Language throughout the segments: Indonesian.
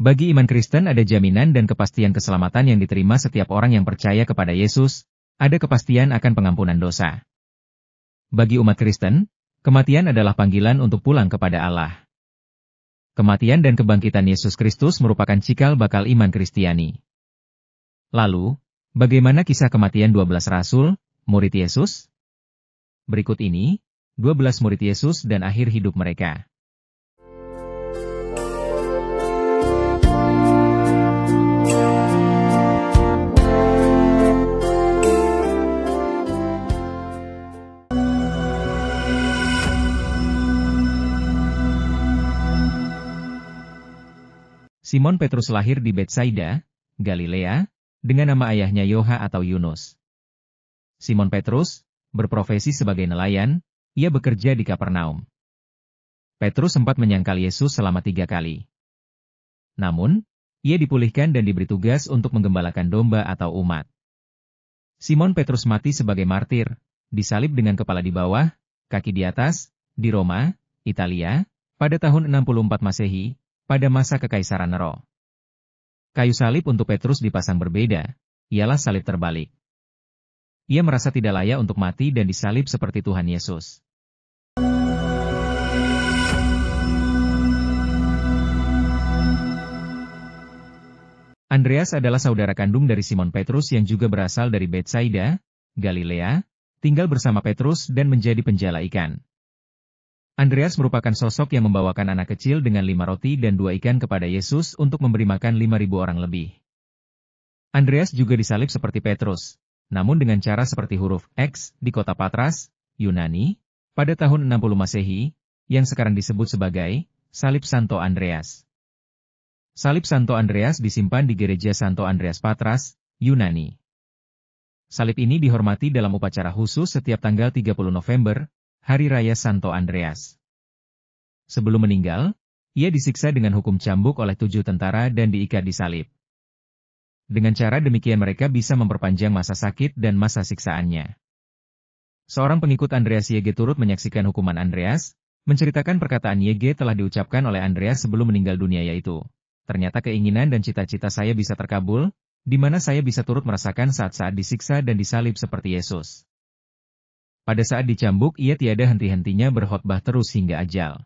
Bagi iman Kristen ada jaminan dan kepastian keselamatan yang diterima setiap orang yang percaya kepada Yesus, ada kepastian akan pengampunan dosa. Bagi umat Kristen, kematian adalah panggilan untuk pulang kepada Allah. Kematian dan kebangkitan Yesus Kristus merupakan cikal bakal iman Kristiani. Lalu, bagaimana kisah kematian 12 rasul, murid Yesus? Berikut ini, 12 murid Yesus dan akhir hidup mereka. Simon Petrus lahir di Betsaida, Galilea, dengan nama ayahnya Yoha atau Yunus. Simon Petrus berprofesi sebagai nelayan, ia bekerja di Kapernaum. Petrus sempat menyangkal Yesus selama 3 kali. Namun, ia dipulihkan dan diberi tugas untuk menggembalakan domba atau umat. Simon Petrus mati sebagai martir, disalib dengan kepala di bawah, kaki di atas, di Roma, Italia, pada tahun 64 Masehi, pada masa Kekaisaran Nero. Kayu salib untuk Petrus dipasang berbeda, ialah salib terbalik. Ia merasa tidak layak untuk mati dan disalib seperti Tuhan Yesus. Andreas adalah saudara kandung dari Simon Petrus yang juga berasal dari Betsaida, Galilea, tinggal bersama Petrus dan menjadi penjala ikan. Andreas merupakan sosok yang membawakan anak kecil dengan 5 roti dan 2 ikan kepada Yesus untuk memberi makan 5.000 orang lebih. Andreas juga disalib seperti Petrus, namun dengan cara seperti huruf X di kota Patras, Yunani, pada tahun 60 Masehi, yang sekarang disebut sebagai Salib Santo Andreas. Salib Santo Andreas disimpan di Gereja Santo Andreas Patras, Yunani. Salib ini dihormati dalam upacara khusus setiap tanggal 30 November, Hari Raya Santo Andreas. Sebelum meninggal, ia disiksa dengan hukum cambuk oleh 7 tentara dan diikat di salib. Dengan cara demikian mereka bisa memperpanjang masa sakit dan masa siksaannya. Seorang pengikut Andreas YG turut menyaksikan hukuman Andreas, menceritakan perkataan YG telah diucapkan oleh Andreas sebelum meninggal dunia yaitu, "Ternyata keinginan dan cita-cita saya bisa terkabul, di mana saya bisa turut merasakan saat-saat disiksa dan disalib seperti Yesus." Pada saat dicambuk ia tiada henti-hentinya berkhotbah terus hingga ajal.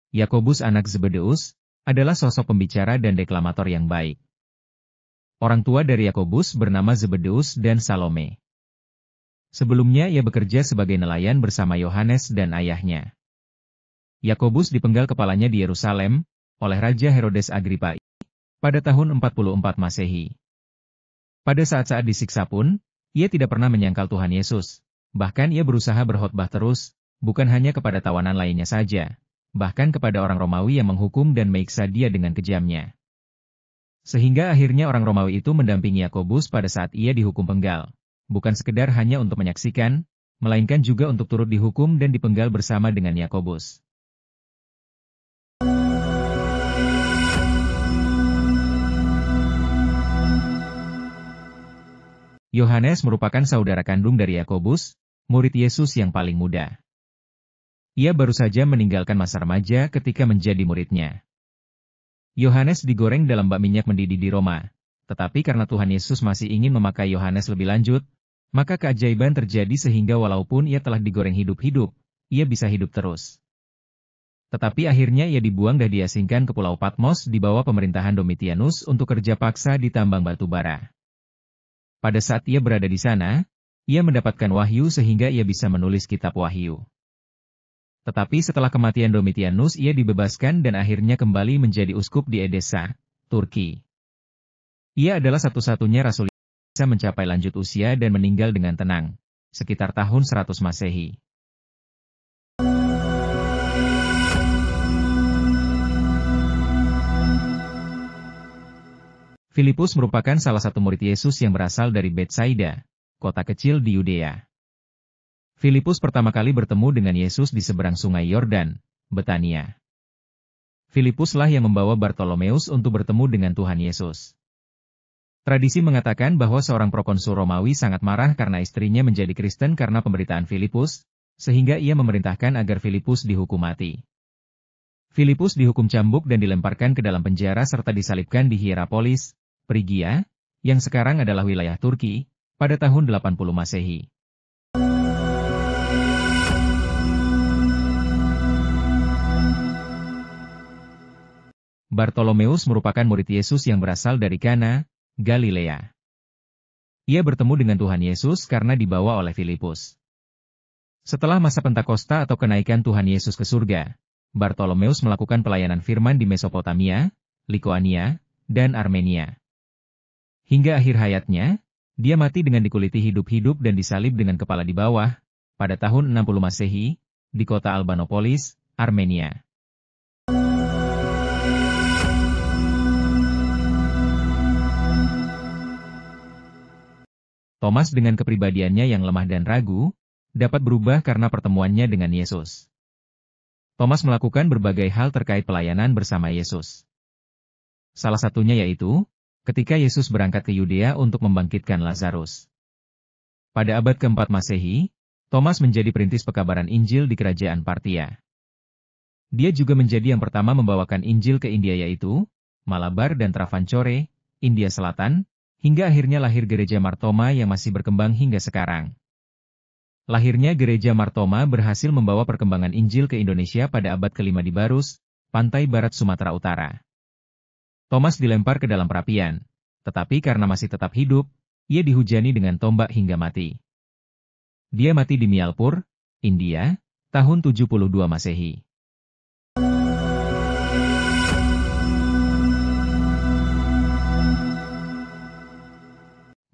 Yakobus anak Zebedeus adalah sosok pembicara dan deklamator yang baik. Orang tua dari Yakobus bernama Zebedeus dan Salome. Sebelumnya ia bekerja sebagai nelayan bersama Yohanes dan ayahnya. Yakobus dipenggal kepalanya di Yerusalem oleh Raja Herodes Agripa pada tahun 44 Masehi. Pada saat-saat disiksa pun, ia tidak pernah menyangkal Tuhan Yesus. Bahkan ia berusaha berkhotbah terus, bukan hanya kepada tawanan lainnya saja, bahkan kepada orang Romawi yang menghukum dan menyiksa dia dengan kejamnya. Sehingga akhirnya orang Romawi itu mendampingi Yakobus pada saat ia dihukum penggal, bukan sekedar hanya untuk menyaksikan, melainkan juga untuk turut dihukum dan dipenggal bersama dengan Yakobus. Yohanes merupakan saudara kandung dari Yakobus, murid Yesus yang paling muda. Ia baru saja meninggalkan masa remaja ketika menjadi muridnya. Yohanes digoreng dalam bak minyak mendidih di Roma, tetapi karena Tuhan Yesus masih ingin memakai Yohanes lebih lanjut, maka keajaiban terjadi sehingga walaupun ia telah digoreng hidup-hidup, ia bisa hidup terus. Tetapi akhirnya ia dibuang dan diasingkan ke Pulau Patmos di bawah pemerintahan Domitianus untuk kerja paksa di tambang batu bara. Pada saat ia berada di sana, ia mendapatkan wahyu sehingga ia bisa menulis kitab Wahyu. Tetapi setelah kematian Domitianus ia dibebaskan dan akhirnya kembali menjadi uskup di Edessa, Turki. Ia adalah satu-satunya rasul yang bisa mencapai lanjut usia dan meninggal dengan tenang, sekitar tahun 100 Masehi. Filipus merupakan salah satu murid Yesus yang berasal dari Betsaida, kota kecil di Yudea. Filipus pertama kali bertemu dengan Yesus di seberang sungai Yordan, Betania. Filipuslah yang membawa Bartolomeus untuk bertemu dengan Tuhan Yesus. Tradisi mengatakan bahwa seorang prokonsul Romawi sangat marah karena istrinya menjadi Kristen karena pemberitaan Filipus, sehingga ia memerintahkan agar Filipus dihukum mati. Filipus dihukum cambuk dan dilemparkan ke dalam penjara serta disalibkan di Hierapolis, Frigia, yang sekarang adalah wilayah Turki, pada tahun 80 Masehi. Bartolomeus merupakan murid Yesus yang berasal dari Kana, Galilea. Ia bertemu dengan Tuhan Yesus karena dibawa oleh Filipus. Setelah masa Pentakosta atau kenaikan Tuhan Yesus ke surga, Bartolomeus melakukan pelayanan firman di Mesopotamia, Likoania, dan Armenia. Hingga akhir hayatnya, dia mati dengan dikuliti hidup-hidup dan disalib dengan kepala di bawah, pada tahun 60 Masehi, di kota Albanopolis, Armenia. Thomas dengan kepribadiannya yang lemah dan ragu, dapat berubah karena pertemuannya dengan Yesus. Thomas melakukan berbagai hal terkait pelayanan bersama Yesus. Salah satunya yaitu, ketika Yesus berangkat ke Yudea untuk membangkitkan Lazarus. Pada abad keempat Masehi, Thomas menjadi perintis pekabaran Injil di kerajaan Partia. Dia juga menjadi yang pertama membawakan Injil ke India yaitu, Malabar dan Travancore, India Selatan, hingga akhirnya lahir Gereja Martoma yang masih berkembang hingga sekarang. Lahirnya Gereja Martoma berhasil membawa perkembangan Injil ke Indonesia pada abad ke-5 di Barus, pantai barat Sumatera Utara. Thomas dilempar ke dalam perapian, tetapi karena masih tetap hidup, ia dihujani dengan tombak hingga mati. Dia mati di Mialpur, India, tahun 72 Masehi.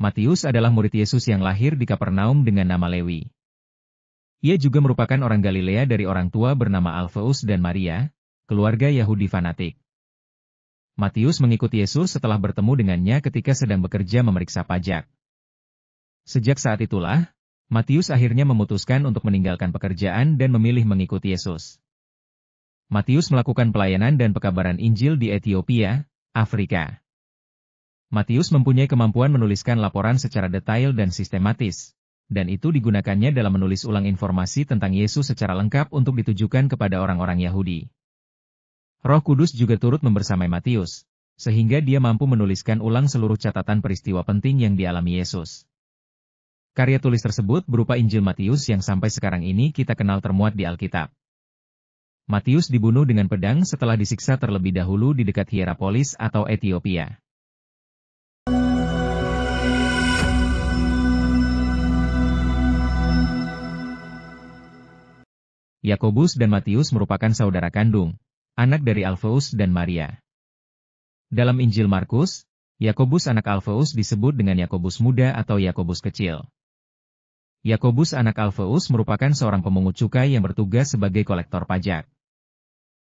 Matius adalah murid Yesus yang lahir di Kapernaum dengan nama Lewi. Ia juga merupakan orang Galilea dari orang tua bernama Alfeus dan Maria, keluarga Yahudi fanatik. Matius mengikuti Yesus setelah bertemu dengannya ketika sedang bekerja memeriksa pajak. Sejak saat itulah, Matius akhirnya memutuskan untuk meninggalkan pekerjaan dan memilih mengikuti Yesus. Matius melakukan pelayanan dan pekabaran Injil di Ethiopia, Afrika. Matius mempunyai kemampuan menuliskan laporan secara detail dan sistematis, dan itu digunakannya dalam menulis ulang informasi tentang Yesus secara lengkap untuk ditujukan kepada orang-orang Yahudi. Roh Kudus juga turut membersamai Matius, sehingga dia mampu menuliskan ulang seluruh catatan peristiwa penting yang dialami Yesus. Karya tulis tersebut berupa Injil Matius yang sampai sekarang ini kita kenal termuat di Alkitab. Matius dibunuh dengan pedang setelah disiksa terlebih dahulu di dekat Hierapolis atau Ethiopia. Yakobus dan Matius merupakan saudara kandung, anak dari Alfeus dan Maria. Dalam Injil Markus, Yakobus anak Alfeus disebut dengan Yakobus muda atau Yakobus kecil. Yakobus anak Alfeus merupakan seorang pemungut cukai yang bertugas sebagai kolektor pajak.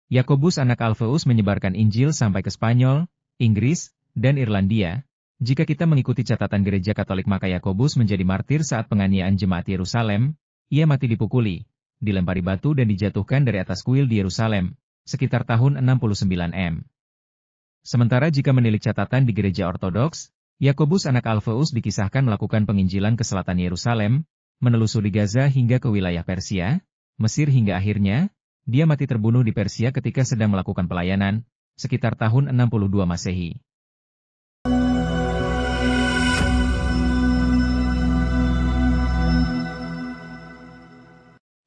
Yakobus anak Alfeus menyebarkan Injil sampai ke Spanyol, Inggris, dan Irlandia. Jika kita mengikuti catatan Gereja Katolik maka Yakobus menjadi martir saat penganiayaan jemaat Yerusalem, ia mati dipukuli, dilempari batu dan dijatuhkan dari atas kuil di Yerusalem, sekitar tahun 69 M. Sementara jika menilik catatan di Gereja Ortodoks, Yakobus anak Alfeus dikisahkan melakukan penginjilan ke selatan Yerusalem, menelusuri Gaza hingga ke wilayah Persia, Mesir hingga akhirnya, dia mati terbunuh di Persia ketika sedang melakukan pelayanan, sekitar tahun 62 Masehi.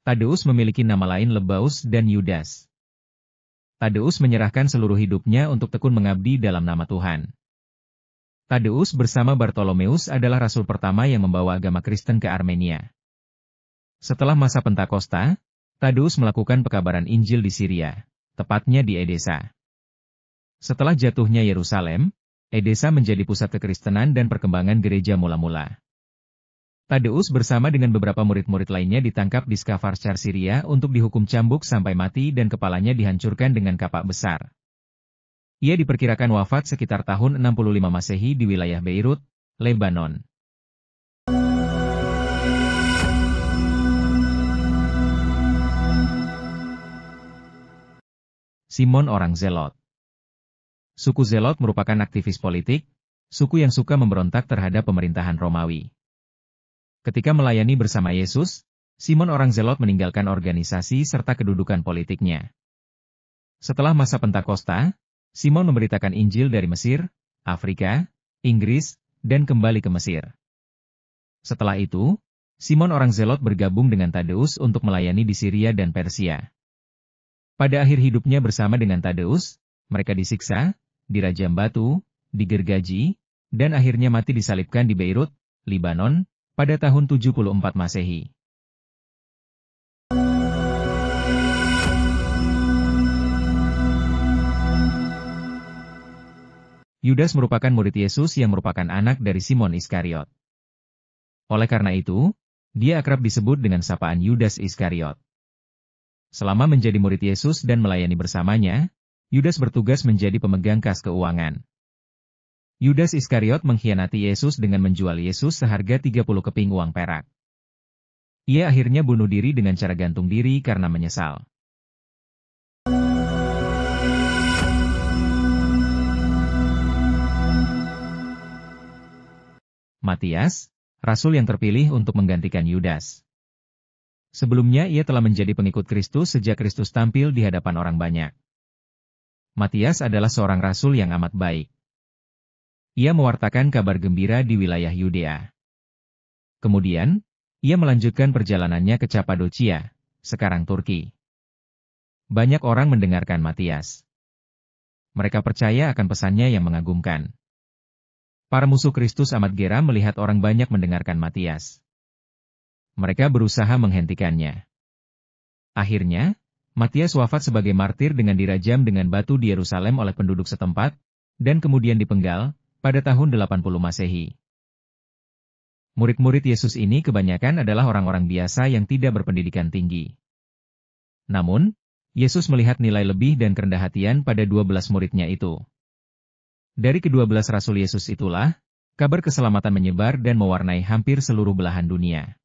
Tadeus memiliki nama lain Lebaus dan Yudas. Tadeus menyerahkan seluruh hidupnya untuk tekun mengabdi dalam nama Tuhan. Tadeus bersama Bartolomeus adalah rasul pertama yang membawa agama Kristen ke Armenia. Setelah masa Pentakosta, Tadeus melakukan pekabaran Injil di Syria, tepatnya di Edesa. Setelah jatuhnya Yerusalem, Edesa menjadi pusat kekristenan dan perkembangan gereja mula-mula. Tadeus bersama dengan beberapa murid-murid lainnya ditangkap di Skafarcar Syria untuk dihukum cambuk sampai mati dan kepalanya dihancurkan dengan kapak besar. Ia diperkirakan wafat sekitar tahun 65 Masehi di wilayah Beirut, Lebanon. Simon orang Zelot. Suku Zelot merupakan aktivis politik, suku yang suka memberontak terhadap pemerintahan Romawi. Ketika melayani bersama Yesus, Simon orang Zelot meninggalkan organisasi serta kedudukan politiknya. Setelah masa Pentakosta, Simon memberitakan Injil dari Mesir, Afrika, Inggris, dan kembali ke Mesir. Setelah itu, Simon orang Zelot bergabung dengan Tadeus untuk melayani di Syria dan Persia. Pada akhir hidupnya bersama dengan Tadeus, mereka disiksa, dirajam batu, digergaji, dan akhirnya mati disalibkan di Beirut, Libanon, pada tahun 74 Masehi. Yudas merupakan murid Yesus yang merupakan anak dari Simon Iskariot. Oleh karena itu, dia akrab disebut dengan sapaan Yudas Iskariot. Selama menjadi murid Yesus dan melayani bersamanya, Yudas bertugas menjadi pemegang kas keuangan. Yudas Iskariot mengkhianati Yesus dengan menjual Yesus seharga 30 keping uang perak. Ia akhirnya bunuh diri dengan cara gantung diri karena menyesal. Matias, rasul yang terpilih untuk menggantikan Yudas. Sebelumnya ia telah menjadi pengikut Kristus sejak Kristus tampil di hadapan orang banyak. Matias adalah seorang rasul yang amat baik. Ia mewartakan kabar gembira di wilayah Yudea. Kemudian, ia melanjutkan perjalanannya ke Cappadocia, sekarang Turki. Banyak orang mendengarkan Matias. Mereka percaya akan pesannya yang mengagumkan. Para musuh Kristus amat geram melihat orang banyak mendengarkan Matias. Mereka berusaha menghentikannya. Akhirnya, Matias wafat sebagai martir dengan dirajam dengan batu di Yerusalem oleh penduduk setempat, dan kemudian dipenggal, pada tahun 80 Masehi. Murid-murid Yesus ini kebanyakan adalah orang-orang biasa yang tidak berpendidikan tinggi. Namun, Yesus melihat nilai lebih dan kerendah hatian pada 12 muridnya itu. Dari ke-12 rasul Yesus itulah, kabar keselamatan menyebar dan mewarnai hampir seluruh belahan dunia.